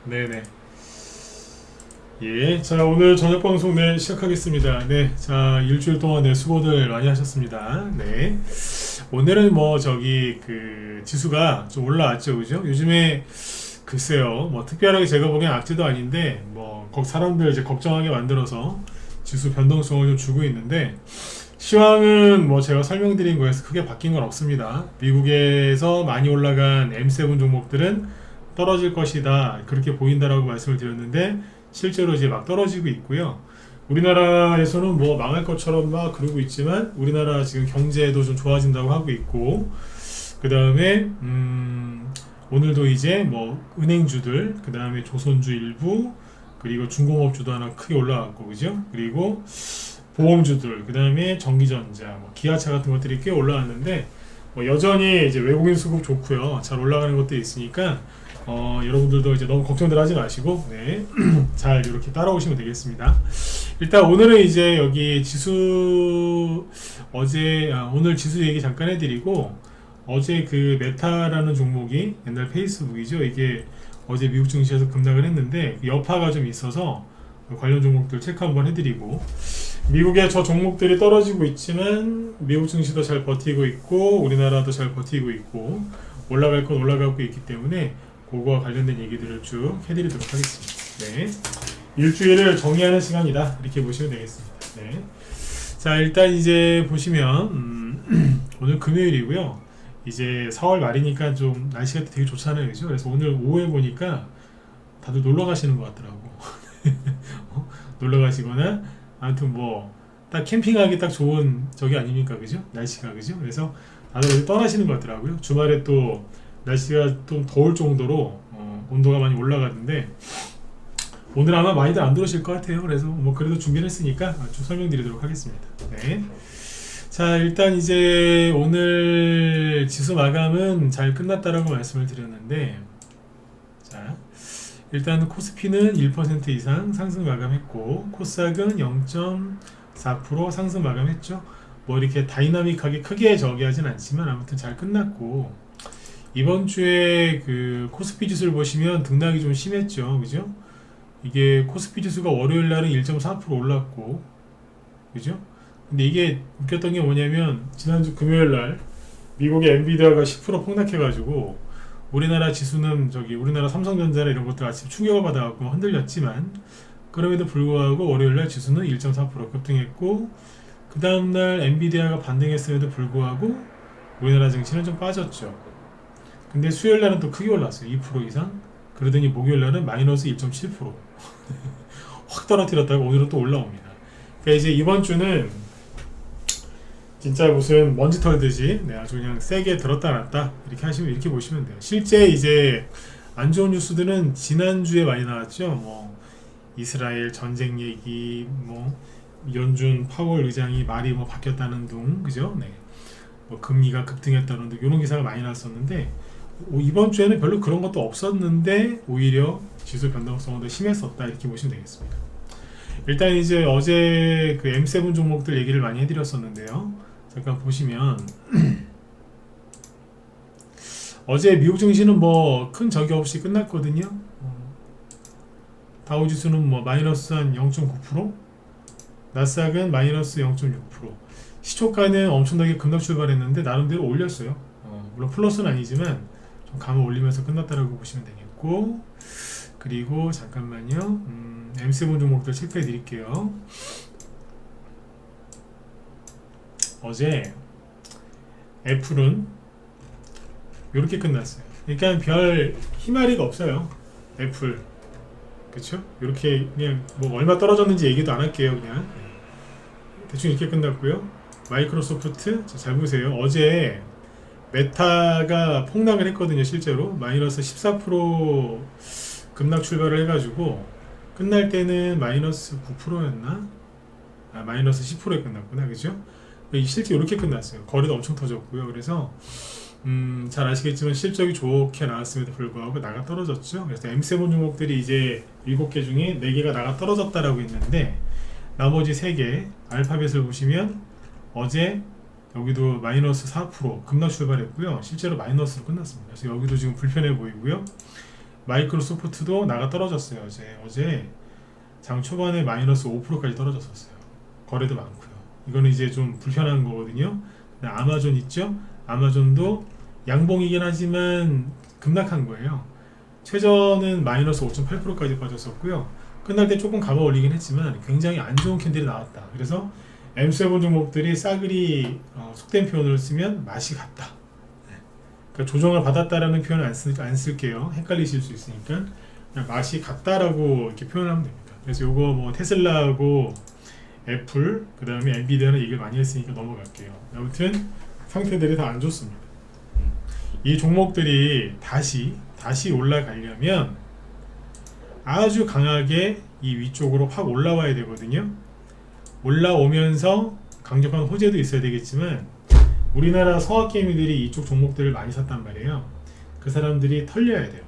네네. 예. 자, 오늘 저녁 방송 네, 시작하겠습니다. 네. 자, 일주일 동안 네, 수고들 많이 하셨습니다. 네. 오늘은 뭐, 지수가 좀 올라왔죠. 그죠? 요즘에, 글쎄요. 뭐, 특별하게 제가 보기엔 악재도 아닌데, 뭐, 사람들 이제 걱정하게 만들어서 지수 변동성을 좀 주고 있는데, 시황은 뭐 제가 설명드린 거에서 크게 바뀐 건 없습니다. 미국에서 많이 올라간 M7 종목들은 떨어질 것이다. 그렇게 보인다라고 말씀을 드렸는데 실제로 이제 막 떨어지고 있고요. 우리나라에서는 뭐 망할 것처럼 막 그러고 있지만 우리나라 지금 경제도 좀 좋아진다고 하고 있고 그 다음에 오늘도 이제 뭐 은행주들 그 다음에 조선주 일부 그리고 중공업주도 하나 크게 올라갔고 그죠? 그리고 보험주들, 그 다음에 전기전자, 뭐 기아차 같은 것들이 꽤 올라왔는데 뭐 여전히 이제 외국인 수급 좋고요, 잘 올라가는 것도 있으니까 여러분들도 이제 너무 걱정들 하지 마시고 네, 잘 이렇게 따라오시면 되겠습니다. 일단 오늘은 이제 여기 지수 오늘 지수 얘기 잠깐 해드리고 어제 그 메타라는 종목이 옛날 페이스북이죠. 이게 어제 미국 증시에서 급락을 했는데 여파가 좀 있어서 관련 종목들 체크 한번 해드리고 미국의 저 종목들이 떨어지고 있지만 미국 증시도 잘 버티고 있고 우리나라도 잘 버티고 있고 올라갈 건 올라가고 있기 때문에 그거와 관련된 얘기들을 쭉 해드리도록 하겠습니다. 네. 일주일을 정의하는 시간이다 이렇게 보시면 되겠습니다. 네. 자, 일단 이제 보시면 오늘 금요일이고요. 이제 4월 말이니까 좀 날씨가 되게 좋잖아요, 그죠? 그래서 오늘 오후에 보니까 다들 놀러 가시는 것 같더라고. 놀러 가시거나 아무튼 뭐 딱 캠핑하기 딱 좋은 저기 아닙니까, 그죠? 날씨가, 그죠? 그래서 다들 어디 떠나시는 것 같더라고요. 주말에 또 날씨가 좀 더울 정도로 온도가 많이 올라가는데 오늘 아마 많이들 안 들어오실 것 같아요. 그래서 뭐 그래도 준비를 했으니까 쭉 설명드리도록 하겠습니다. 네. 자, 일단 이제 오늘 지수 마감은 잘 끝났다라고 말씀을 드렸는데, 자, 일단 코스피는 1% 이상 상승 마감했고, 코스닥은 0.4% 상승 마감했죠. 뭐 이렇게 다이나믹하게 크게 저기 하진 않지만 아무튼 잘 끝났고, 이번 주에 그 코스피 지수를 보시면 등락이 좀 심했죠. 그죠? 이게 코스피 지수가 월요일 날은 1.4% 올랐고, 그죠? 근데 이게 웃겼던 게 뭐냐면 지난주 금요일 날 미국의 엔비디아가 10% 폭락해가지고 우리나라 지수는 우리나라 삼성전자나 이런 것들 아침 충격을 받아갖고 흔들렸지만 그럼에도 불구하고 월요일 날 지수는 1.4% 급등했고 그 다음날 엔비디아가 반등했음에도 불구하고 우리나라 증시는 좀 빠졌죠. 근데 수요일 날은 또 크게 올랐어요. 2% 이상. 그러더니 목요일 날은 마이너스 1.7%. 확 떨어뜨렸다가 오늘은 또 올라옵니다. 그러니까 이제 이번 주는 진짜 무슨 먼지 털듯이 아주 그냥 세게 들었다 놨다 이렇게 보시면 돼요. 실제 이제 안 좋은 뉴스들은 지난주에 많이 나왔죠. 뭐 이스라엘 전쟁 얘기, 뭐 연준 파월 의장이 말이 뭐 바뀌었다는 둥, 그죠? 네. 뭐 금리가 급등했다는 둥 이런 기사가 많이 나왔었는데 이번 주에는 별로 그런 것도 없었는데 오히려 지수 변동성은 더 심했었다 이렇게 보시면 되겠습니다. 일단 이제 어제 그 M7 종목들 얘기를 많이 해드렸었는데요. 잠깐 보시면 어제 미국 증시는 뭐 큰 적이 없이 끝났거든요. 다우지수는 뭐 마이너스 한 0.9%, 나스닥은 마이너스 0.6%. 시초가는 엄청나게 급락 출발했는데 나름대로 올렸어요. 물론 플러스는 아니지만 좀 감을 올리면서 끝났다라고 보시면 되겠고, 그리고 잠깐만요. M7 종목들 체크해 드릴게요. 어제 애플은 이렇게 끝났어요. 그러니까 별 희마리가 없어요. 애플, 그쵸? 이렇게 그냥 뭐 얼마 떨어졌는지 얘기도 안 할게요. 그냥 대충 이렇게 끝났고요. 마이크로소프트 잘 보세요. 어제 메타가 폭락을 했거든요. 실제로 마이너스 14% 급락 출발을 해가지고 끝날 때는 마이너스 9%였나? 마이너스 10%에 끝났구나, 그죠? 실제 이렇게 끝났어요. 거래도 엄청 터졌고요. 그래서 잘 아시겠지만 실적이 좋게 나왔음에도 불구하고 나가 떨어졌죠. 그래서 M7 종목들이 이제 7개 중에 4개가 나가 떨어졌다라고 했는데 나머지 3개 알파벳을 보시면 어제 여기도 마이너스 4% 급락 출발했고요. 실제로 마이너스로 끝났습니다. 그래서 여기도 지금 불편해 보이고요. 마이크로소프트도 나가 떨어졌어요. 어제 장 초반에 마이너스 5%까지 떨어졌었어요. 거래도 많고요. 이거는 이제 좀 불편한 거거든요. 아마존 있죠? 아마존도 양봉이긴 하지만 급락한 거예요. 최저는 마이너스 5.8%까지 빠졌었고요. 끝날 때 조금 감아 올리긴 했지만 굉장히 안 좋은 캔들이 나왔다. 그래서 M7 종목들이 싸그리 속된 표현을 쓰면 맛이 갔다. 그러니까 조정을 받았다라는 표현을 안 쓸게요. 헷갈리실 수 있으니까 그냥 맛이 갔다라고 이렇게 표현하면 됩니다. 그래서 요거 뭐 테슬라하고 애플 그 다음에 엔비디아는 얘기를 많이 했으니까 넘어갈게요. 아무튼 상태들이 다 안 좋습니다. 이 종목들이 다시 올라가려면 아주 강하게 이 위쪽으로 확 올라와야 되거든요. 올라오면서 강력한 호재도 있어야 되겠지만 우리나라 성악개미들이 이쪽 종목들을 많이 샀단 말이에요. 그 사람들이 털려야 돼요.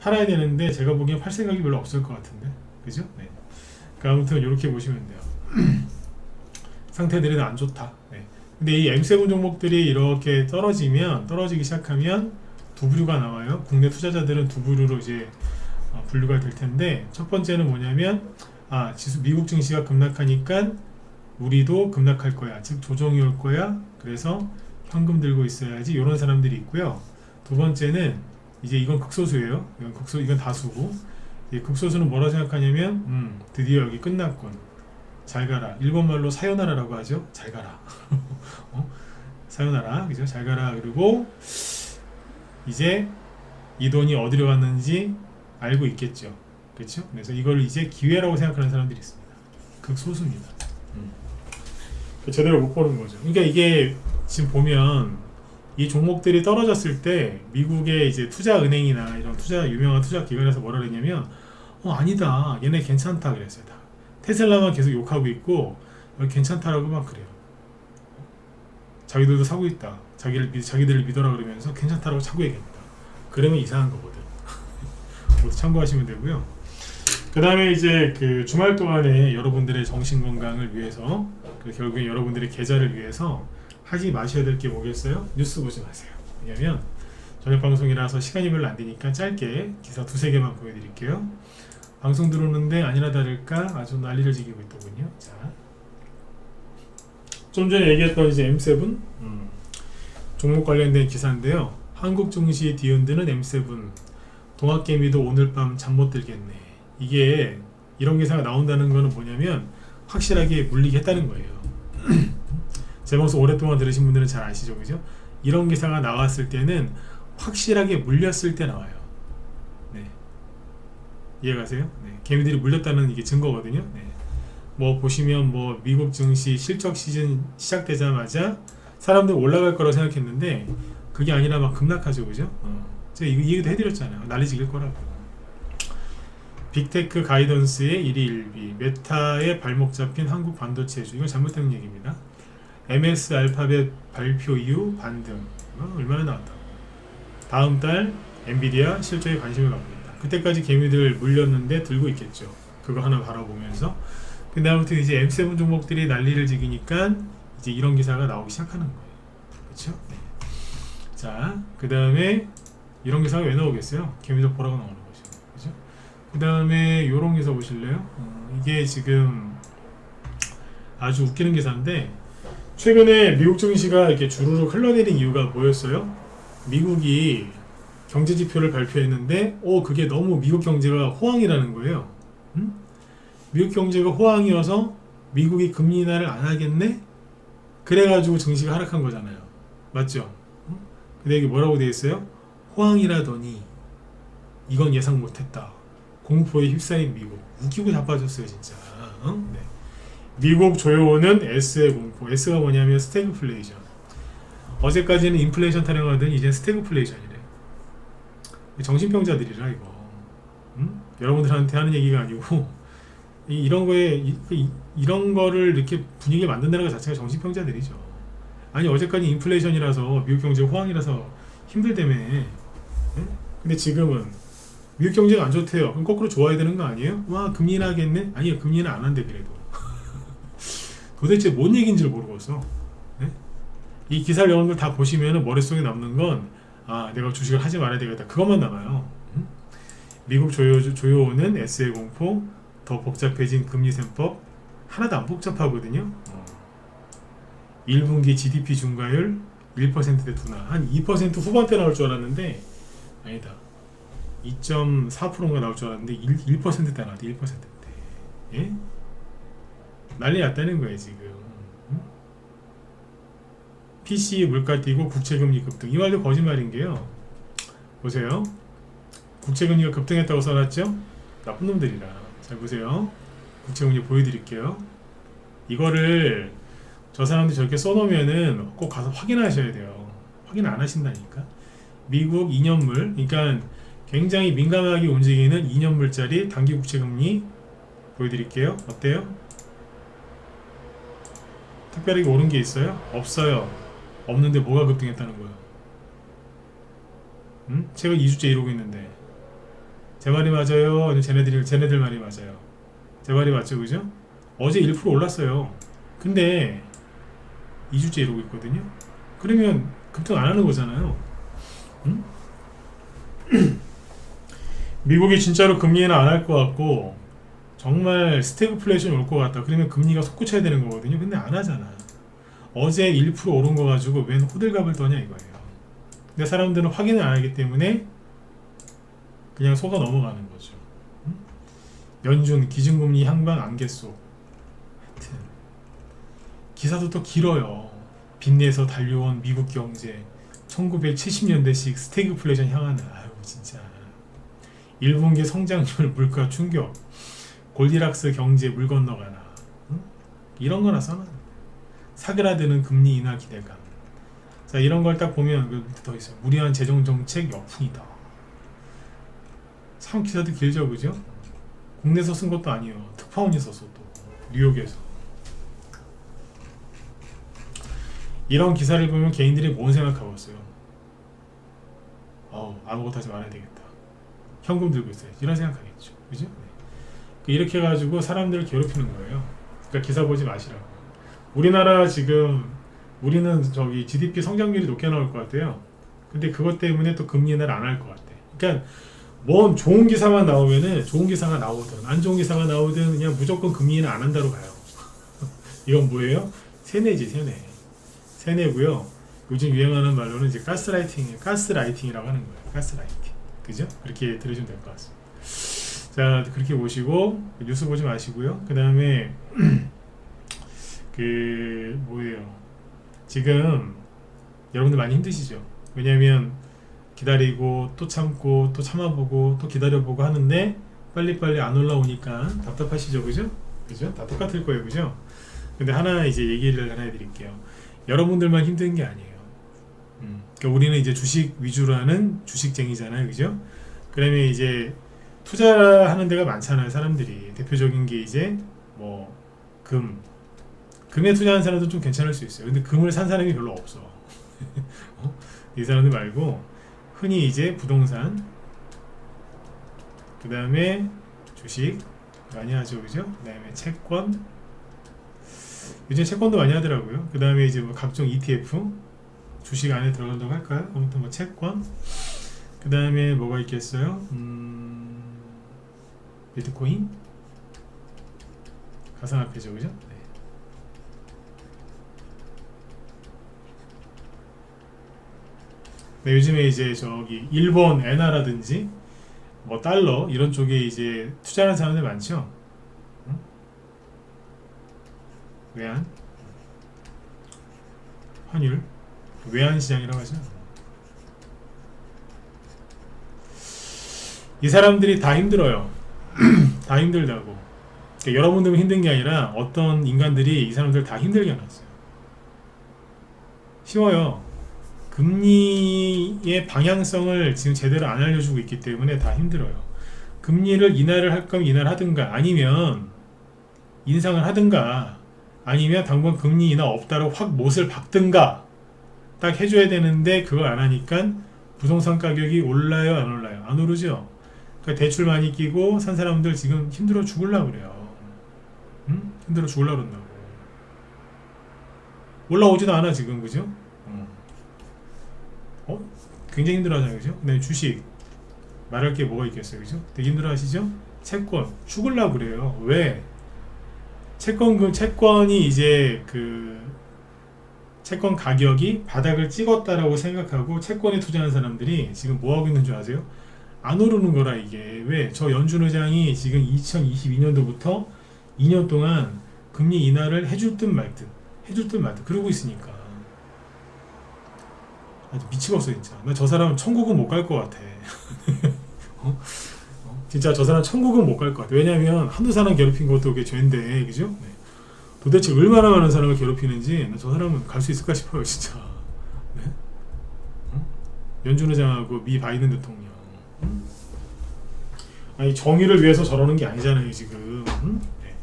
팔아야 되는데 제가 보기엔 팔 생각이 별로 없을 것 같은데, 그죠? 네. 그러니까 아무튼 이렇게 보시면 돼요. 상태들이 안 좋다. 네. 근데 이 M7 종목들이 이렇게 떨어지기 시작하면 두 부류가 나와요. 국내 투자자들은 두 부류로 이제 분류가 될 텐데, 첫 번째는 뭐냐면 지수 미국 증시가 급락하니까 우리도 급락할 거야. 즉 조정이 올 거야. 그래서 현금 들고 있어야지. 이런 사람들이 있고요. 두 번째는 이제 이건 극소수예요. 이건 다수고, 극소수는 뭐라 생각하냐면 드디어 여기 끝났군. 잘 가라. 일본말로 사요나라라고 하죠. 잘 가라. 사요나라. 그죠? 잘 가라. 그리고 이제 이 돈이 어디로 갔는지 알고 있겠죠. 그렇죠? 그래서 이걸 이제 기회라고 생각하는 사람들이 있습니다. 극소수입니다. 제대로 못 보는 거죠. 그러니까 이게 지금 보면 이 종목들이 떨어졌을 때 미국의 이제 투자은행이나 이런 유명한 투자 기관에서 뭐라 그랬냐면 아니다. 얘네 괜찮다 그랬어요. 다. 테슬라만 계속 욕하고 있고 괜찮다라고 막 그래요. 자기들도 사고 있다. 자기들을 믿어라 그러면서 괜찮다라고 자꾸 얘기합니다. 그러면 이상한 거거든. 모두 참고하시면 되고요. 그 다음에 이제 그 주말 동안에 여러분들의 정신 건강을 위해서, 결국엔 여러분들의 계좌를 위해서 하지 마셔야 될 게 뭐겠어요? 뉴스 보지 마세요. 왜냐면 저녁 방송이라서 시간이 별로 안 되니까 짧게 기사 두세 개만 보여드릴게요. 방송 들어오는데 아니나 다를까 아주 난리를 지기고 있더군요. 자, 좀 전에 얘기했던 이제 M7 종목 관련된 기사인데요. 한국 증시 뒤흔드는 M7, 동학개미도 오늘 밤 잠 못 들겠네. 이게 이런 기사가 나온다는 거는 뭐냐면 확실하게 물리게 했다는 거예요. 제 방송 오랫동안 들으신 분들은 잘 아시죠, 그죠? 이런 기사가 나왔을 때는 확실하게 물렸을 때 나와요. 네. 이해가세요? 네. 개미들이 물렸다는 이게 증거거든요. 네. 뭐 보시면 뭐 미국 증시 실적 시즌 시작되자마자 사람들 올라갈 거라고 생각했는데 그게 아니라 막 급락하죠, 그죠? 제가 이 얘기도 해드렸잖아요. 난리지길 거라고. 빅테크 가이던스의 1위 1비, 메타의 발목 잡힌 한국 반도체주. 이건 잘못된 얘기입니다. MS 알파벳 발표 이후 반등. 얼마나 나왔다. 다음 달 엔비디아 실적에 관심을 갖고 있다. 그때까지 개미들 물렸는데 들고 있겠죠. 그거 하나 바라보면서. 근데 아무튼 이제 M7 종목들이 난리를 지기니까 이제 이런 기사가 나오기 시작하는 거예요. 그렇죠? 네. 자, 그 다음에 이런 기사가 왜 나오겠어요? 개미들 보라고 나오는 거죠. 그렇죠? 그 다음에 이런 기사 보실래요? 이게 지금 아주 웃기는 기사인데, 최근에 미국 증시가 이렇게 주르륵 흘러내린 이유가 뭐였어요? 미국이 경제 지표를 발표했는데 그게 너무 미국 경제가 호황이라는 거예요. 미국 경제가 호황이어서 미국이 금리 인하를 안 하겠네? 그래가지고 증시가 하락한 거잖아요. 맞죠? 근데 이게 뭐라고 되어 있어요? 호황이라더니 이건 예상 못했다. 공포에 휩싸인 미국. 웃기고 자빠졌어요 진짜. 네. 미국 조여오는 S의 공포. S가 뭐냐면 스태그플레이션. 어제까지는 인플레이션 타령하더니 이제 스태그플레이션이래. 정신병자들이라 이거. 여러분들한테 하는 얘기가 아니고 이런 거를 이렇게 분위기를 만든다는 것 자체가 정신병자들이죠. 아니 어제까지 인플레이션이라서 미국 경제 호황이라서 힘들다며. 근데 지금은 미국 경제가 안 좋대요. 그럼 거꾸로 좋아야 되는 거 아니에요? 와 금리 인하하겠네? 아니요, 금리 인하 안 한대. 그래도 도대체 뭔 얘기인지 모르겠어. 네? 이 기사를 여러분들 다 보시면 머릿속에 남는 건 내가 주식을 하지 말아야 되겠다. 그것만 남아요. 미국 조여오는 S의 공포, 더 복잡해진 금리셈법. 하나도 안 복잡하거든요. 1분기 GDP 중과율 1%대 둔화. 한 2% 후반대 나올 줄 알았는데 아니다. 2.4%인가 나올 줄 알았는데 1%대 나왔대. 1%대. 예? 난리 났다는 거예요 지금. PC 물가 뛰고 국채금리 급등. 이 말도 거짓말인 게요. 보세요. 국채금리가 급등했다고 써놨죠? 나쁜 놈들이라. 잘 보세요. 국채금리 보여드릴게요. 이거를 저 사람들이 저렇게 써놓으면은 꼭 가서 확인하셔야 돼요. 확인 안 하신다니까. 미국 2년물, 그러니까 굉장히 민감하게 움직이는 2년물짜리 단기 국채금리 보여드릴게요. 어때요? 특별하게 오른 게 있어요? 없어요. 없는데 뭐가 급등했다는 거예요? 최근 2주째 이러고 있는데 제 말이 맞아요? 아니면 쟤네들 말이 맞아요? 제 말이 맞죠, 그죠? 어제 1% 올랐어요. 근데 2주째 이러고 있거든요. 그러면 급등 안 하는 거잖아요. 응? 미국이 진짜로 금리는 안 할 것 같고 정말 스태그플레이션이 올 것 같다. 그러면 금리가 솟구쳐야 되는 거거든요. 근데 안 하잖아. 어제 1% 오른 거 가지고 웬 호들갑을 떠냐 이거예요. 근데 사람들은 확인을 안 하기 때문에 그냥 속아 넘어가는 거죠. 연준 기준금리 향방 안개 속. 하여튼 기사도 또 길어요. 빚내서 달려온 미국 경제 1970년대식 스태그플레이션 향하는. 아유 진짜 1분기 성장률 물가 충격, 골디락스 경제 물 건너가나. 이런 거나 써놔. 사그라드는 금리 인하 기대감. 자, 이런 걸 딱 보면 더 있어요. 무리한 재정 정책 역풍이다. 참 기사도 길죠, 그죠? 국내에서 쓴 것도 아니에요. 특파원이 썼어 또 뉴욕에서. 이런 기사를 보면 개인들이 뭔 생각하고 있어요? 아무것도 하지 말아야 되겠다. 현금 들고 있어야지. 이런 생각하겠죠, 그죠? 네. 이렇게 해가지고 사람들을 괴롭히는 거예요. 그러니까 기사 보지 마시라고. 우리나라 지금 우리는 저기 GDP 성장률이 높게 나올 것 같아요. 근데 그것 때문에 또 금리 인하를 안 할 것 같아. 그러니까 뭔 좋은 기사만 나오면은 좋은 기사가 나오든 안 좋은 기사가 나오든 그냥 무조건 금리 인하 안 한다로 가요. 이건 뭐예요? 세뇌지, 세뇌. 세뇌고요. 요즘 유행하는 말로는 이제 가스라이팅이라고 하는 거예요. 가스라이팅. 그죠? 그렇게 들으시면 될 것 같습니다. 자, 그렇게 보시고 뉴스 보지 마시고요. 그 다음에 뭐예요? 지금 여러분들 많이 힘드시죠? 왜냐면 기다리고 또 참고 또 참아보고 또 기다려보고 하는데 빨리빨리 안 올라오니까 답답하시죠? 그죠? 그죠? 다 똑같을 거예요. 그죠? 근데 하나 이제 얘기를 하나 해드릴게요. 여러분들만 힘든 게 아니에요. 그러니까 우리는 이제 주식 위주로 하는 주식쟁이잖아요. 그죠? 그러면 이제 투자하는 데가 많잖아요. 사람들이. 대표적인 게 이제 뭐 금에 투자하는 사람도 좀 괜찮을 수 있어요. 근데 금을 산 사람이 별로 없어. 이 사람들 말고 흔히 이제 부동산, 그 다음에 주식 많이 하죠, 그죠? 그 다음에 채권, 요즘 채권도 많이 하더라고요. 그 다음에 이제 뭐 각종 ETF, 주식 안에 들어간다고 할까요? 아무튼 뭐 채권, 그 다음에 뭐가 있겠어요? 비트코인, 가상화폐죠, 그죠? 네, 요즘에 이제 저기 일본 엔화라든지 뭐 달러 이런 쪽에 이제 투자하는 사람들 많죠. 응? 외환, 환율, 외환 시장이라고 하죠. 이 사람들이 다 힘들어요. 다 힘들다고. 그러니까 여러분들은 힘든 게 아니라 어떤 인간들이 이 사람들 다 힘들게 해놨어요. 쉬워요. 금리의 방향성을 지금 제대로 안 알려주고 있기 때문에 다 힘들어요. 금리를 인하를 할 거면 인하를 하든가, 아니면 인상을 하든가, 아니면 당분 금리 인하 없다고 확 못을 박든가 딱 해줘야 되는데 그걸 안 하니까 부동산 가격이 올라요, 안 올라요? 안 오르죠. 그러니까 대출 많이 끼고 산 사람들 지금 힘들어 죽으려고 그래요. 응? 힘들어 죽으려고 그런다고. 올라오지도 않아 지금, 그죠? 굉장히 힘들어하잖아요, 그죠? 네, 주식 말할 게 뭐가 있겠어요, 그죠? 되게 힘들어 하시죠? 채권 죽을라 그래요. 왜? 채권이 이제 채권 가격이 바닥을 찍었다라고 생각하고 채권에 투자하는 사람들이 지금 뭐 하고 있는 줄 아세요? 안 오르는 거라 이게. 왜? 저 연준 의장이 지금 2022년도부터 2년 동안 금리 인하를 해줄 듯 말 듯 그러고 있으니까 아주 미치겠어 진짜. 나 저 사람 천국은 못 갈 것 같아. 진짜 저 사람 천국은 못 갈 것 같아. 왜냐면 한두 사람 괴롭힌 것도 그게 죄인데, 그죠? 네. 도대체 얼마나 많은 사람을 괴롭히는지 나 저 사람은 갈 수 있을까 싶어요 진짜. 네? 연준 의장하고 미 바이든 대통령. 아니 정의를 위해서 저러는 게 아니잖아요 지금. 네.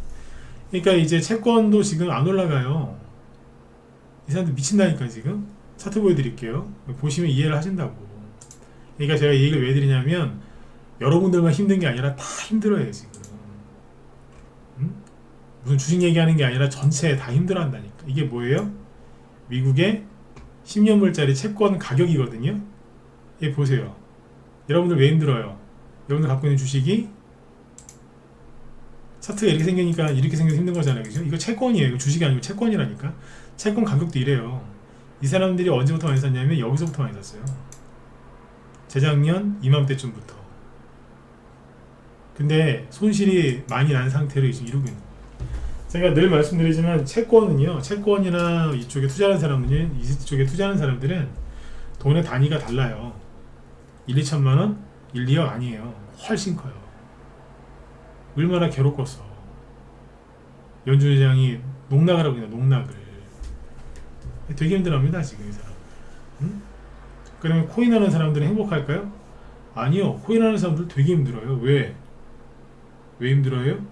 그러니까 이제 채권도 지금 안 올라가요. 이 사람들 미친다니까 지금. 차트 보여드릴게요. 보시면 이해를 하신다고. 그러니까 제가 이 얘기를 왜 드리냐면 여러분들만 힘든 게 아니라 다 힘들어요 지금. 무슨 주식 얘기하는 게 아니라 전체 다 힘들어한다니까. 이게 뭐예요? 미국의 10년물짜리 채권 가격이거든요. 얘 보세요. 여러분들 왜 힘들어요? 여러분들 갖고 있는 주식이 차트가 이렇게 생기니까 이렇게 생겨서 힘든 거잖아요, 그죠? 이거 채권이에요. 이거 주식이 아니고 채권이라니까. 채권 가격도 이래요. 이 사람들이 언제부터 많이 샀냐면 여기서부터 많이 샀어요. 재작년 이맘때쯤부터. 근데 손실이 많이 난 상태로 지금 이러고 있는 거예요. 제가 늘 말씀드리지만 채권은요, 채권이나 이쪽에 투자하는 사람들은 돈의 단위가 달라요. 1, 2천만 원, 1, 2억 아니에요. 훨씬 커요. 얼마나 괴롭겠어. 연준 의장이 농락을 하고 있나, 농락을. 되게 힘들어합니다 지금 이 사람. 그러면 코인하는 사람들은 행복할까요? 아니요. 코인하는 사람들 되게 힘들어요. 왜 힘들어요?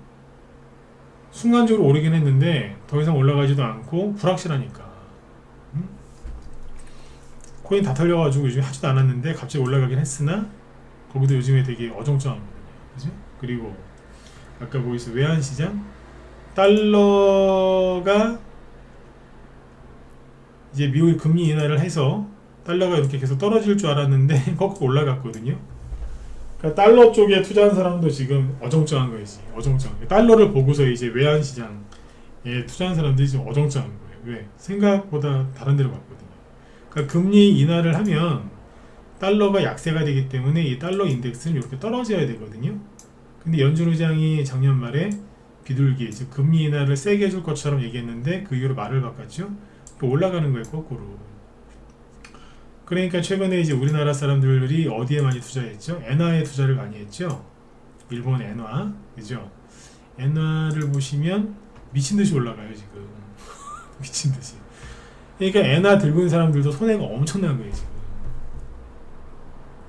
순간적으로 오르긴 했는데 더 이상 올라가지도 않고 불확실하니까. 코인 다 털려가지고 요즘에 하지도 않았는데 갑자기 올라가긴 했으나 거기도 요즘에 되게 어정쩡하거든요. 그지? 그리고 아까 뭐 있어? 외환시장? 달러가 이제 미국이 금리 인하를 해서 달러가 이렇게 계속 떨어질 줄 알았는데 거꾸로 올라갔거든요. 그러니까 달러 쪽에 투자한 사람도 지금 어정쩡한 거지. 어정쩡. 달러를 보고서 이제 외환시장에 투자한 사람들이 지금 어정쩡한 거예요. 왜? 생각보다 다른 데로 갔거든요. 그러니까 금리 인하를 하면 달러가 약세가 되기 때문에 이 달러 인덱스는 이렇게 떨어져야 되거든요. 근데 연준 의장이 작년 말에 비둘기, 즉 금리 인하를 세게 해줄 것처럼 얘기했는데 그 이후로 말을 바꿨죠. 올라가는 거예요, 거꾸로. 그러니까 최근에 이제 우리나라 사람들이 어디에 많이 투자했죠? 엔화에 투자를 많이 했죠. 일본 엔화, 그죠? 엔화를 보시면 미친 듯이 올라가요 지금. 미친 듯이. 그러니까 엔화 들고 있는 사람들도 손해가 엄청난 거예요 지금.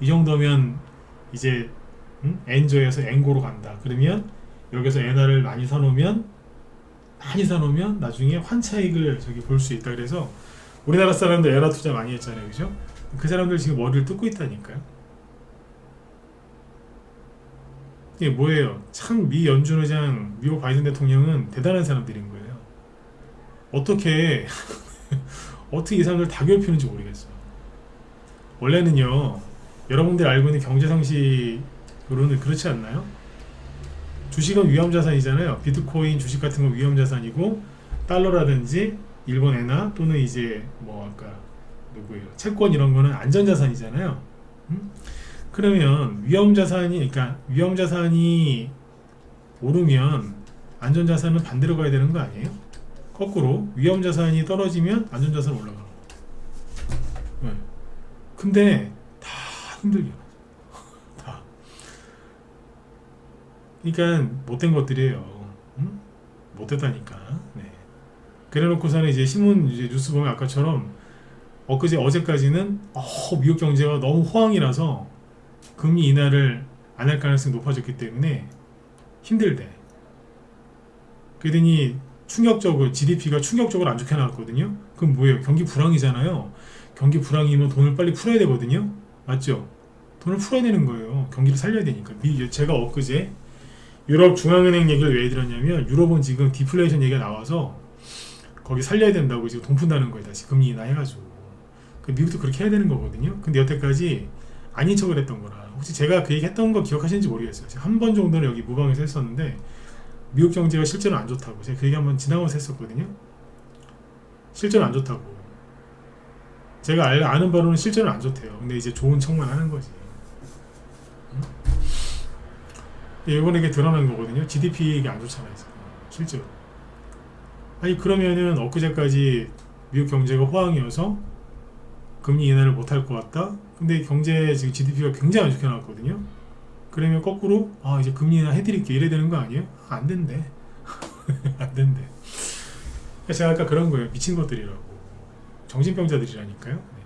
이 정도면 이제 엔저에서 엔고로 간다. 그러면 여기서 엔화를 많이 사놓으면 나중에 환차익을 볼 수 있다. 그래서 우리나라 사람들 엔화 투자 많이 했잖아요, 그죠? 그 사람들 지금 머리를 뜯고 있다니까요. 이게 뭐예요? 참 미 연준 의장, 미국 바이든 대통령은 대단한 사람들인 거예요. 어떻게 이 사람들 다 괴롭히는지 모르겠어요. 원래는요, 여러분들 알고 있는 경제 상식으로는 그렇지 않나요? 주식은 위험자산이잖아요. 비트코인 주식 같은 건 위험자산이고, 달러라든지 일본 엔화 또는 이제 뭐 아까 누구예요? 채권 이런 거는 안전자산이잖아요. 그러면 위험자산이 오르면 안전자산은 반대로 가야 되는 거 아니에요? 거꾸로 위험자산이 떨어지면 안전자산 올라가는 거. 네. 근데 다 힘들게 다. 그러니까 못된 것들이에요. 못됐다니까. 네. 그래놓고서는 이제 신문 이제 뉴스 보면 아까처럼 어제까지는 미국 경제가 너무 호황이라서 금리 인하를 안 할 가능성이 높아졌기 때문에 힘들대. 그러더니 충격적으로 GDP가 충격적으로 안 좋게 나왔거든요. 그럼 뭐예요? 경기 불황이잖아요. 경기 불황이면 돈을 빨리 풀어야 되거든요. 맞죠? 돈을 풀어야 되는 거예요. 경기를 살려야 되니까. 제가 엊그제 유럽 중앙은행 얘기를 왜 드렸냐면 유럽은 지금 디플레이션 얘기가 나와서 거기 살려야 된다고 지금 돈 푼다는 거예요. 다시 금리 인하 해가지고. 미국도 그렇게 해야 되는 거거든요. 근데 여태까지 아닌 척을 했던 거라. 혹시 제가 그 얘기 했던 거 기억하시는지 모르겠어요. 제가 한 번 정도는 여기 무방에서 했었는데 미국 경제가 실제로 안 좋다고 제가 그 얘기 한번 지나가면서 했었거든요. 실제로 안 좋다고. 제가 아는 바로는 실제로 안 좋대요. 근데 이제 좋은 척만 하는 거지. 이번에 이게 드러난 거거든요. GDP 이게 안 좋잖아요. 실제로. 아니 그러면은 엊그제까지 미국 경제가 호황이어서 금리 인하를 못할 것 같다. 근데 경제 지금 GDP가 굉장히 안 좋게 나왔거든요. 그러면 거꾸로 이제 금리 인하 해드릴게 이래야 되는 거 아니에요? 안 된대. 안 된대. 제가 아까 그런 거예요. 미친 것들이라고. 정신병자들이라니까요. 네.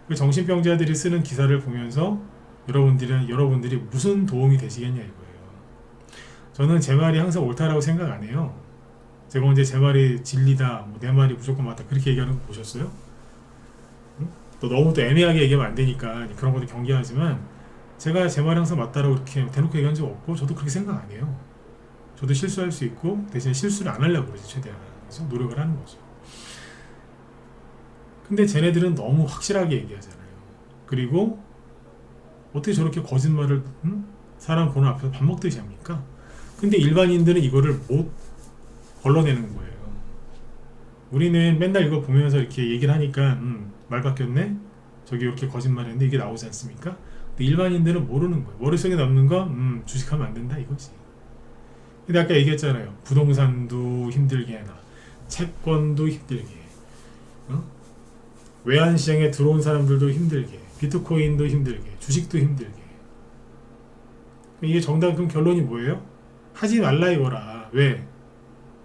그 정신병자들이 쓰는 기사를 보면서 여러분들이 무슨 도움이 되시겠냐 이거예요. 저는 제 말이 항상 옳다라고 생각 안 해요. 제가 언제 제 말이 진리다, 내 말이 무조건 맞다 그렇게 얘기하는 거 보셨어요? 응? 또 너무 또 애매하게 얘기하면 안 되니까 그런 것도 경계하지만 제가 제 말이 항상 맞다라고 이렇게 대놓고 얘기한 적 없고 저도 그렇게 생각 안 해요. 저도 실수할 수 있고 대신 실수를 안 하려고 그러지 최대한. 그래서 노력을 하는 거죠. 근데 쟤네들은 너무 확실하게 얘기하잖아요. 그리고 어떻게 저렇게 거짓말을 사람 보는 앞에서 밥 먹듯이 합니까? 근데 일반인들은 이거를 못 걸러내는 거예요. 우리는 맨날 이거 보면서 이렇게 얘기를 하니까 말 바뀌었네? 저기 이렇게 거짓말했는데 이게 나오지 않습니까? 근데 일반인들은 모르는 거예요. 머릿속에 남는 거 주식하면 안 된다 이거지. 근데 아까 얘기했잖아요. 부동산도 힘들게 해놔. 채권도 힘들게 해. 외환시장에 들어온 사람들도 힘들게 해. 비트코인도 힘들게 해. 주식도 힘들게 해. 이게 정답 그럼 결론이 뭐예요? 하지 말라 이거라. 왜?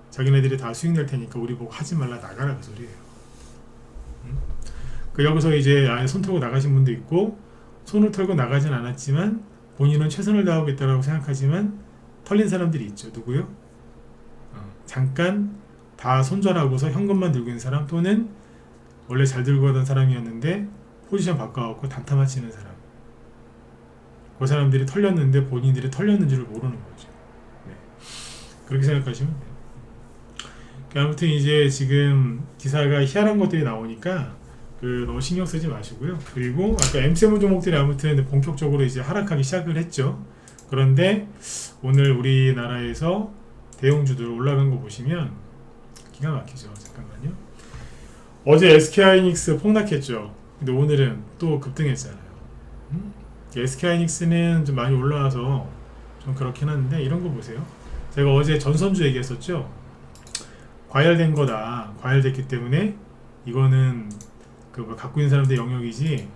자기네들이 다 수익 낼 테니까 우리 보고 하지 말라 나가라 그 소리예요. 그 여기서 이제 아예 손 털고 나가신 분도 있고 손을 털고 나가진 않았지만 본인은 최선을 다하겠다라고 생각하지만 털린 사람들이 있죠. 누구요? 잠깐 다 손절하고서 현금만 들고 있는 사람 또는 원래 잘 들고 가던 사람이었는데 포지션 바꿔갖고 단타 맞히는 사람. 그 사람들이 털렸는데 본인들이 털렸는 줄을 모르는 거죠. 네. 그렇게 생각하시면 돼요. 아무튼 이제 지금 기사가 희한한 것들이 나오니까 너무 신경 쓰지 마시고요. 그리고 아까 M7 종목들이 아무튼 본격적으로 이제 하락하기 시작을 했죠. 그런데 오늘 우리나라에서 대형주들 올라간 거 보시면 기가 막히죠. 잠깐만요. 어제 SK하이닉스 폭락했죠. 근데 오늘은 또 급등했잖아요. SK하이닉스는 좀 많이 올라와서 좀 그렇긴 한데 이런 거 보세요. 제가 어제 전선주 얘기했었죠. 과열된 거다. 과열됐기 때문에 이거는 갖고 있는 사람들의 영역이지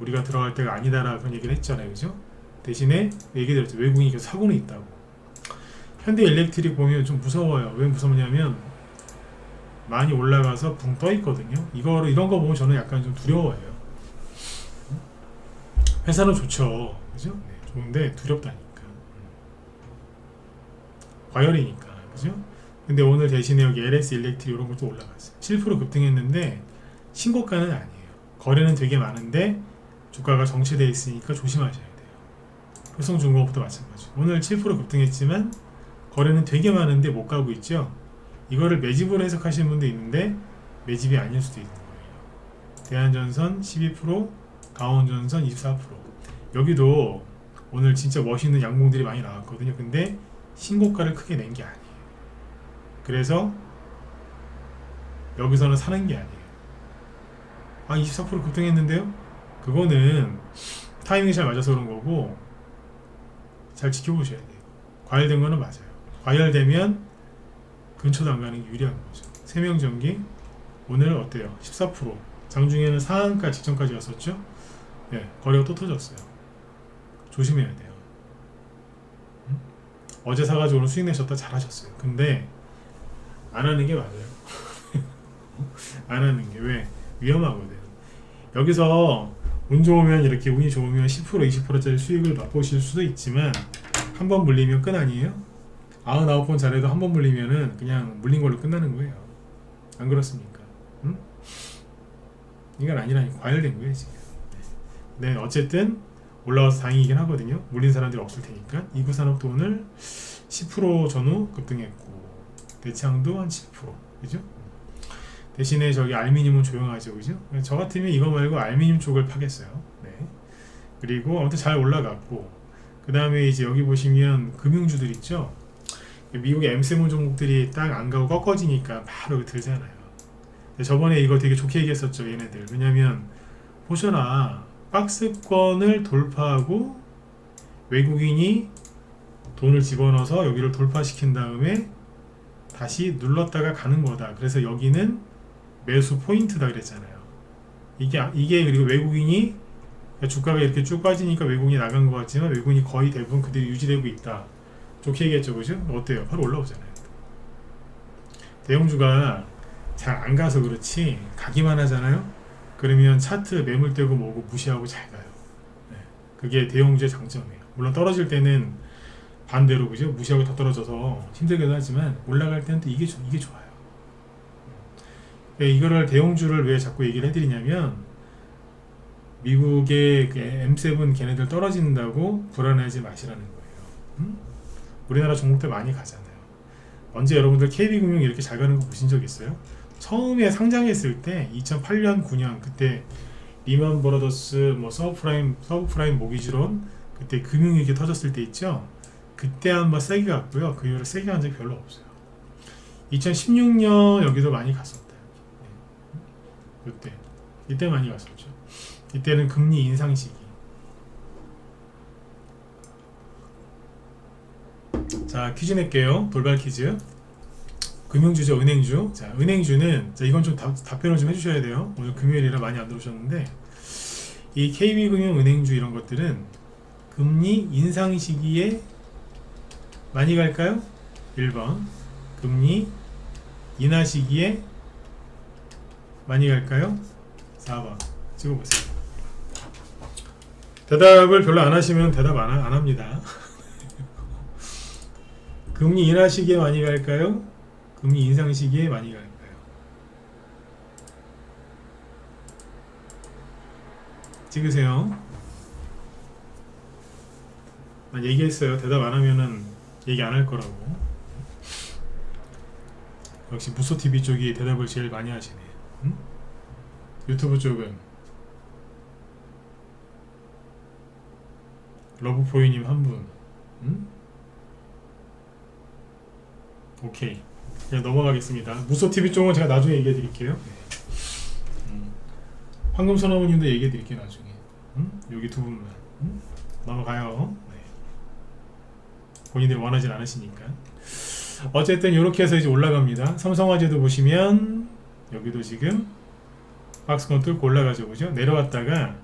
우리가 들어갈 때가 아니다라고 그런 얘기를 했잖아요. 그죠? 대신에 얘기 들었죠. 외국인이 계속 사고는 있다고. 현대일렉트릭 보면 좀 무서워요. 왜 무섭냐면 많이 올라가서 붕 떠 있거든요. 이런 거 보면 저는 약간 좀 두려워해요. 회사는 좋죠. 그죠? 네, 좋은데 두렵다니까. 과열이니까. 그죠? 근데 오늘 대신에 여기 LS 일렉트릭 이런 것도 올라갔어요. 7% 급등했는데 신고가는 아니에요. 거래는 되게 많은데 주가가 정체되어 있으니까 조심하셔야 돼요. 효성중공업도 마찬가지. 오늘 7% 급등했지만 거래는 되게 많은데 못 가고 있죠. 이거를 매집으로 해석하시는 분도 있는데 매집이 아닐 수도 있는 거예요. 대한전선 12%, 강원전선 24%. 여기도 오늘 진짜 멋있는 양봉들이 많이 나왔거든요. 근데 신고가를 크게 낸 게 아니에요. 그래서 여기서는 사는 게 아니에요. 24% 급등했는데요? 그거는 타이밍이 잘 맞아서 그런 거고 잘 지켜보셔야 돼요. 과열된 거는 맞아요. 과열되면 근처도 안 가는 게 유리한 거죠. 세명전기 오늘 어때요? 14%. 장중에는 상한가 직전까지 갔었죠? 네, 거래가 또 터졌어요. 조심해야 돼요. 어제 사가지고 오늘 수익 내셨다 잘하셨어요. 근데 안 하는 게 맞아요. 안 하는 게 왜? 위험하거든. 여기서 운 좋으면 이렇게 운이 좋으면 10% 20%짜리 수익을 맛보실 수도 있지만 한 번 물리면 끝 아니에요? 99번 잘해도 한 번 물리면은 그냥 물린 걸로 끝나는 거예요. 안 그렇습니까? 응? 이건 아니라니 과열된 거예요 지금. 네, 어쨌든 올라와서 다행이긴 하거든요. 물린 사람들이 없을 테니까. 이구산업도 오늘 10% 전후 급등했고 대창도 한 7%. 그죠? 대신에 저기 알미늄은 조용하죠. 그죠? 저 같으면 이거 말고 알미늄 쪽을 파겠어요. 네. 그리고 아무튼 잘 올라갔고, 그 다음에 이제 여기 보시면 금융주들 있죠. 미국의 M7 종목들이 딱 안 가고 꺾어지니까 바로 들잖아요. 저번에 이거 되게 좋게 얘기했었죠, 얘네들. 왜냐면 보셔라, 박스권을 돌파하고 외국인이 돈을 집어넣어서 여기를 돌파시킨 다음에 다시 눌렀다가 가는 거다. 그래서 여기는 매수 포인트다 그랬잖아요. 이게 그리고 외국인이 주가가 이렇게 쭉 빠지니까 외국인이 나간 것 같지만 외국인이 거의 대부분 그대로 유지되고 있다. 좋게 얘기했죠, 그죠? 어때요? 바로 올라오잖아요. 대형주가 잘 안 가서 그렇지 가기만 하잖아요. 그러면 차트 매물되고 뭐고 무시하고 잘 가요. 네. 그게 대형주의 장점이에요. 물론 떨어질 때는 반대로, 그죠? 무시하고 더 떨어져서 힘들기도 하지만 올라갈 때는 또 이게 좋아요. 이거를 대형주를 왜 자꾸 얘기를 해드리냐면, 미국의 그 M7 걔네들 떨어진다고 불안해하지 마시라는 거예요. 우리나라 종목들 많이 가잖아요. 언제 여러분들 KB금융 이렇게 잘 가는 거 보신 적 있어요? 처음에 상장했을 때 2008년 9년 그때 리만 브라더스 뭐 서브프라임 모기지론 그때 금융위기 터졌을 때 있죠. 그때 한번 세게 갔고요. 그 이후로 세게 간 적이 별로 없어요. 2016년 여기도 많이 갔었다. 이때 많이 갔었죠. 이때는 금리 인상 시기. 자, 퀴즈 낼게요. 돌발 퀴즈. 금융주죠, 은행주. 자, 은행주는, 자, 이건 좀 답변을 좀 해주셔야 돼요. 오늘 금요일이라 많이 안 들어오셨는데, 이 KB금융 은행주 이런 것들은 금리 인상 시기에 많이 갈까요? 1번. 금리 인하 시기에 많이 갈까요? 4번. 찍어보세요. 대답을 별로 안 하시면 대답 안 합니다. 금리 인하 시기에 많이 갈까요? 금리 인상 시기에 많이 갈까요? 찍으세요. 난 얘기했어요. 대답 안 하면은 얘기 안 할 거라고. 역시 무소TV 쪽이 대답을 제일 많이 하시네. 응? 유튜브 쪽은 러브포이님 한 분. 응? 오케이. 그냥 넘어가겠습니다. 무소TV 쪽은 제가 나중에 얘기해 드릴게요. 황금선어머님도 얘기해 드릴게요, 나중에. 여기 두 분만. 넘어가요. 네. 본인들이 원하진 않으시니까. 어쨌든 이렇게 해서 이제 올라갑니다. 삼성화재도 보시면 여기도 지금 박스권 뚫고 올라가죠, 그죠? 내려왔다가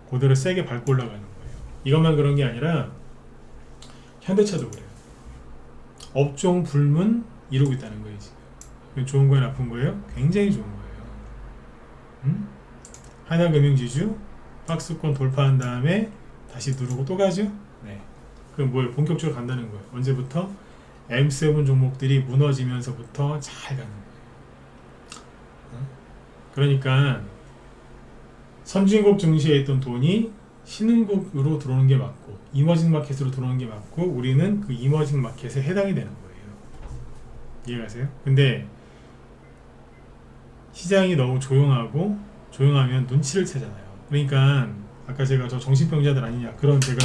그대로 세게 밟고 올라가는 거예요. 이것만 그런 게 아니라 현대차도 그래요. 업종 불문 이루고 있다는 거예요, 지금. 좋은 거예요, 나쁜 거예요? 굉장히 좋은 거예요. 하나금융지주 박스권 돌파한 다음에 다시 누르고 또 가죠? 네. 그럼 뭐예요? 본격적으로 간다는 거예요. 언제부터? M7 종목들이 무너지면서부터 잘 가는 거예요. 그러니까 선진국 증시에 있던 돈이 신흥국으로 들어오는 게 맞고 이머징 마켓으로 들어오는 게 맞고 우리는 그 이머징 마켓에 해당이 되는 거예요. 이해가세요? 근데 시장이 너무 조용하면 눈치를 채잖아요. 그러니까 아까 제가 저 정신병자들 아니냐 그런 제가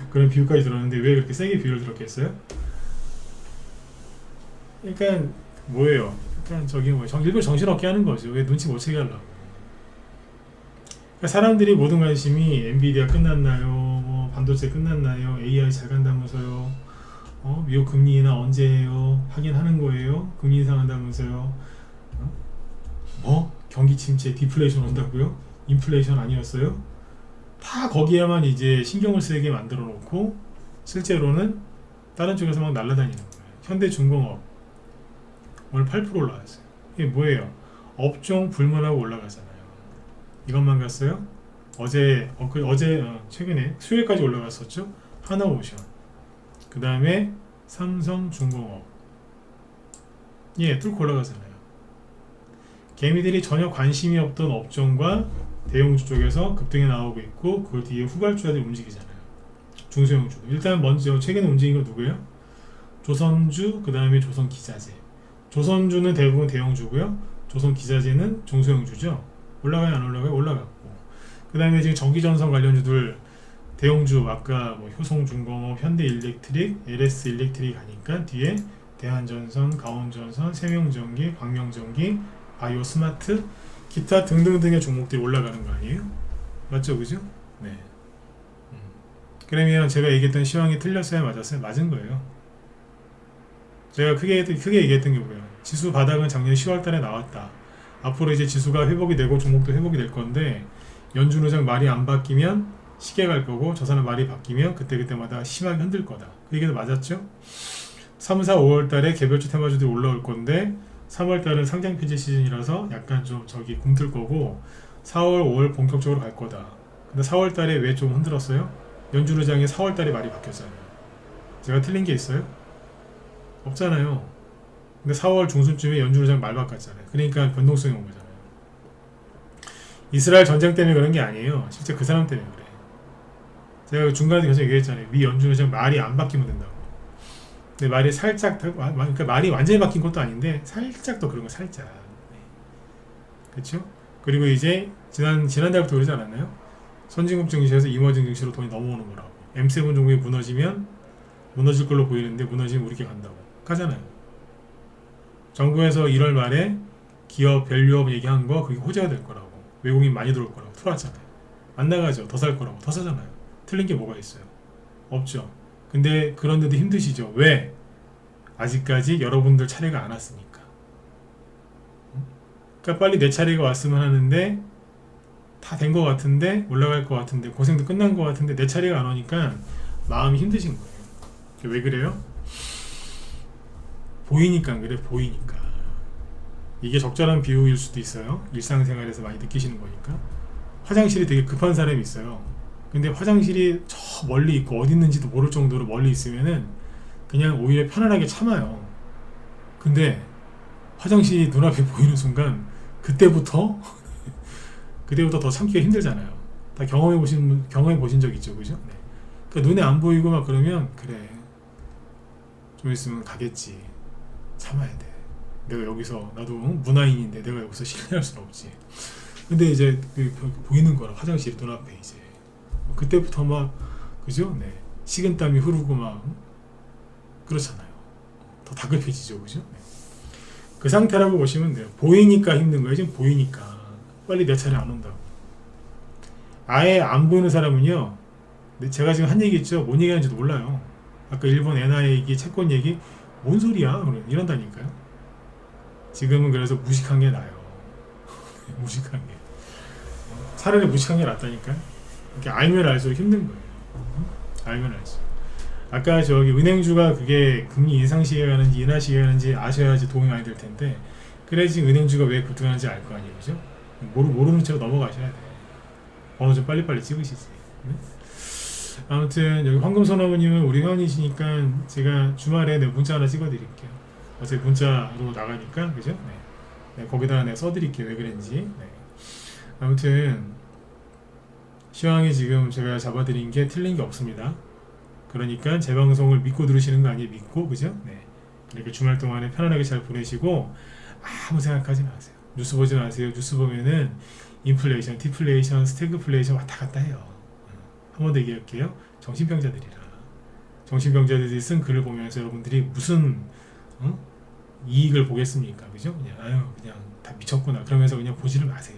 그런 비유까지 들었는데 왜 그렇게 세게 비유를 들었겠어요? 그러니까 뭐예요? 그러니까 저기 일부러 정신없게 하는 거죠. 왜 눈치 못 채게 하려고. 그러니까 사람들이 모든 관심이 엔비디아 끝났나요? 뭐 반도체 끝났나요? AI 잘 간다면서요? 미국 금리 인하 언제 해요? 하긴 하는 거예요? 금리 인상한다면서요? 경기 침체, 디플레이션 온다고요? 인플레이션 아니었어요? 다 거기에만 이제 신경을 쓰게 만들어 놓고 실제로는 다른 쪽에서 막 날아다니는 거예요. 현대중공업 오늘 8% 올라갔어요. 이게 뭐예요? 업종 불문하고 올라가잖아요. 이것만 갔어요? 최근에 수요일까지 올라갔었죠? 하나오션, 그 다음에 삼성중공업, 뚫고 올라가잖아요. 개미들이 전혀 관심이 없던 업종과 대형주 쪽에서 급등이 나오고 있고 그 뒤에 후발주자들이 움직이잖아요. 중소형주. 일단 먼저 최근에 움직인 건 누구예요? 조선주, 그 다음에 조선기자재. 조선주는 대부분 대형주고요. 조선기자재는 중소형주죠. 올라가요, 안 올라가요? 올라갔고. 그 다음에 지금 전기전선 관련주들 대형주 아까 뭐 효성중공업, 현대일렉트릭, LS일렉트릭 하니까 뒤에 대한전선, 가온전선, 세명전기, 광명전기, 바이오스마트, 기타 등등등의 종목들이 올라가는 거 아니에요? 맞죠, 그죠? 네. 그러면 제가 얘기했던 시황이 틀렸어요, 맞았어요? 맞은 거예요. 제가 크게 얘기했던 게 뭐예요? 지수 바닥은 작년 10월달에 나왔다. 앞으로 이제 지수가 회복이 되고 종목도 회복이 될 건데 연준 의장 말이 안 바뀌면 시계 갈 거고 저 사람 말이 바뀌면 그때마다 심하게 흔들 거다. 그 얘기도 맞았죠? 3, 4, 5월달에 개별주 테마주들이 올라올 건데 3월달은 상장 폐지 시즌이라서 약간 좀 굼뜰 거고 4월, 5월 본격적으로 갈 거다. 근데 4월달에 왜 좀 흔들었어요? 연준 의장이 4월달에 말이 바뀌었잖아요. 제가 틀린 게 있어요? 없잖아요. 근데 4월 중순쯤에 연준 의장 말 바꿨잖아요. 그러니까 변동성이 온 거잖아요. 이스라엘 전쟁 때문에 그런 게 아니에요. 실제 그 사람 때문에 그래. 제가 중간에 계속 얘기했잖아요. 미 연준 의장 말이 안 바뀌면 된다고. 근데 말이 살짝, 그러니까 말이 완전히 바뀐 것도 아닌데 살짝 더 그런 거 살짝. 그렇죠? 그리고 이제 지난달부터 그러지 않았나요? 선진국 증시에서 이머징 증시로 돈이 넘어오는 거라고. M7 종목이 무너지면 무너질 걸로 보이는데 무너지면 우리게 간다고. 가잖아요. 정부에서 1월 말에 기업 밸류업 얘기한 거 그게 호재가 될 거라고. 외국인 많이 들어올 거라고 틀어왔잖아요. 안 나가죠. 더 살 거라고. 더 사잖아요. 틀린 게 뭐가 있어요? 없죠. 근데 그런데도 힘드시죠. 왜? 아직까지 여러분들 차례가 안 왔으니까. 그러니까 빨리 내 차례가 왔으면 하는데 다 된 것 같은데 올라갈 것 같은데 고생도 끝난 것 같은데 내 차례가 안 오니까 마음이 힘드신 거예요. 왜 그래요? 보이니까 그래. 보이니까. 이게 적절한 비유일 수도 있어요. 일상생활에서 많이 느끼시는 거니까. 화장실이 되게 급한 사람이 있어요. 근데 화장실이 저 멀리 있고 어디 있는지도 모를 정도로 멀리 있으면은 그냥 오히려 편안하게 참아요. 근데 화장실이 눈앞에 보이는 순간 그때부터 더 참기가 힘들잖아요. 다 경험해 보신 적 있죠, 그죠? 네. 그러니까 눈에 안 보이고 막 그러면 그래 좀 있으면 가겠지. 참아야 돼. 내가 여기서 나도 문화인인데 내가 여기서 실례할 수는 없지. 근데 이제 보이는 거라 화장실이 눈앞에 이제 그때부터 막 그죠? 네. 식은땀이 흐르고 막 그렇잖아요. 더 다급해지죠, 그죠? 네. 그 상태라고 보시면 돼요. 보이니까 힘든 거예요. 지금 보이니까 빨리 내 차례 안 온다고. 아예 안 보이는 사람은요. 제가 지금 한 얘기 있죠. 뭔 얘기하는지도 몰라요. 아까 일본 엔화 얘기, 채권 얘기 뭔 소리야? 이런다니까요. 지금은 그래서 무식한 게 나아요. 무식한 게. 차라리 무식한 게 낫다니까요. 이렇게 알면 알수록 힘든 거예요. 알면 알수록. 아까 저기 은행주가 그게 금리 인상 시기가 가는지 인하 시기가 가는지 아셔야지 도움이 많이 될 텐데 그래야지 은행주가 왜 급등하는지 알 거 아니에요. 그죠? 모르는 채로 넘어가셔야 돼. 번호 좀 빨리빨리 찍으시지. 네? 아무튼 여기 황금선어머님은 우리 회원이시니까 제가 주말에 문자 하나 찍어드릴게요. 어차피 문자로 나가니까 그죠? 네. 네, 거기다가 내가 써드릴게요. 왜 그랬는지. 네. 아무튼 시황이 지금 제가 잡아드린 게 틀린 게 없습니다. 그러니까 제 방송을 믿고 들으시는 거 아니에요? 믿고 그죠? 네. 이렇게 주말 동안에 편안하게 잘 보내시고 아무 생각하지 마세요. 뉴스 보지 마세요. 뉴스 보면은 인플레이션, 디플레이션, 스태그플레이션 왔다 갔다 해요. 한 번 더 얘기할게요. 정신병자들이라. 정신병자들이 쓴 글을 보면서 여러분들이 무슨 이익을 보겠습니까? 그죠? 그냥 다 미쳤구나. 그러면서 그냥 보지를 마세요.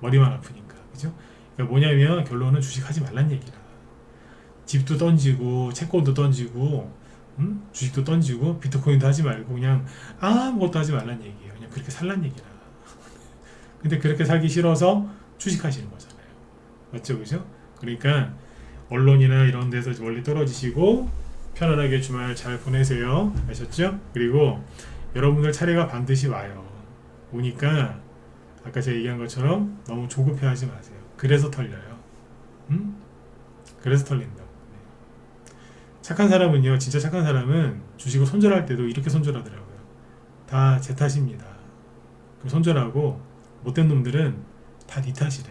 머리만 아프니까. 그죠? 그러니까 뭐냐면 결론은 주식하지 말란 얘기라. 집도 던지고 채권도 던지고 주식도 던지고 비트코인도 하지 말고 그냥 아무것도 하지 말란 얘기예요. 그냥 그렇게 살란 얘기라. 근데 그렇게 살기 싫어서 주식하시는 거잖아요. 맞죠? 그죠? 그러니까 언론이나 이런 데서 멀리 떨어지시고 편안하게 주말 잘 보내세요. 아셨죠? 그리고 여러분들 차례가 반드시 와요. 오니까 아까 제가 얘기한 것처럼 너무 조급해하지 마세요. 그래서 털려요. 그래서 털린다고. 네. 착한 사람은요. 진짜 착한 사람은 주식을 손절할 때도 이렇게 손절하더라고요. 다 제 탓입니다. 그럼 손절하고 못된 놈들은 다 네 탓이래.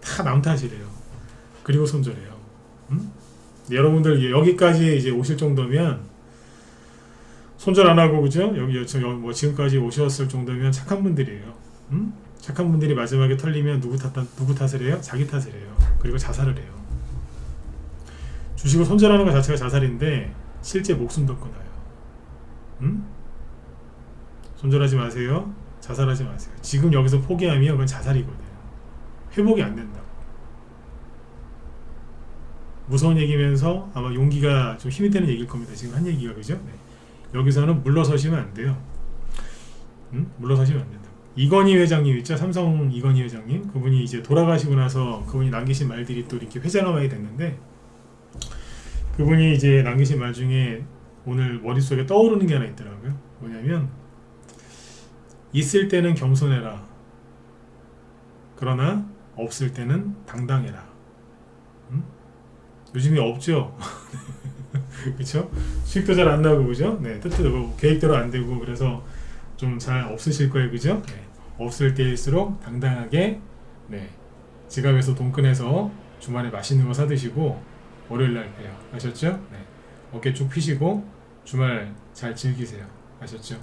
다 남 탓이래요. 그리고 손절해요. 여러분들 여기까지 이제 오실 정도면 손절 안 하고 그죠? 여기 뭐 지금까지 오셨을 정도면 착한 분들이에요. 착한 분들이 마지막에 털리면 누구 탓을 해요? 자기 탓을 해요. 그리고 자살을 해요. 주식을 손절하는 것 자체가 자살인데 실제 목숨도 끊어요. 손절하지 마세요. 자살하지 마세요. 지금 여기서 포기하면 그건 자살이거든요. 회복이 안 된다고. 무서운 얘기면서 아마 용기가 좀 힘이 되는 얘기일 겁니다. 지금 한 얘기가, 그죠? 네. 여기서는 물러서시면 안 돼요. 물러서시면 안 된다. 이건희 회장님 있죠? 삼성 이건희 회장님. 그분이 이제 돌아가시고 나서 그분이 남기신 말들이 또 이렇게 회자가 됐는데, 그분이 이제 남기신 말 중에 오늘 머릿속에 떠오르는 게 하나 있더라고요. 뭐냐면, 있을 때는 겸손해라. 그러나 없을 때는 당당해라. 요즘에 없죠. 그렇죠? 수익도 잘 안 나고, 그죠? 네, 뜻대로 계획대로 안 되고, 그래서 좀 잘 없으실 거예요, 그죠? 네, 없을 때일수록 당당하게, 네, 지갑에서 돈 꺼내서 주말에 맛있는 거 사 드시고 월요일 날 봬요. 아셨죠? 네, 어깨 쭉 펴시고 주말 잘 즐기세요. 아셨죠?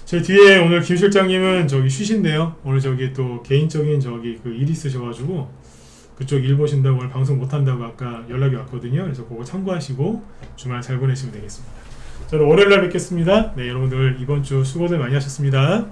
제 뒤에 오늘 김 실장님은 저기 쉬신대요. 오늘 저기 또 개인적인 저기 그 일이 있으셔가지고 그쪽 일 보신다고 오늘 방송 못한다고 아까 연락이 왔거든요. 그래서 그거 참고하시고 주말 잘 보내시면 되겠습니다. 저는 월요일 날 뵙겠습니다. 네, 여러분들 이번 주 수고들 많이 하셨습니다.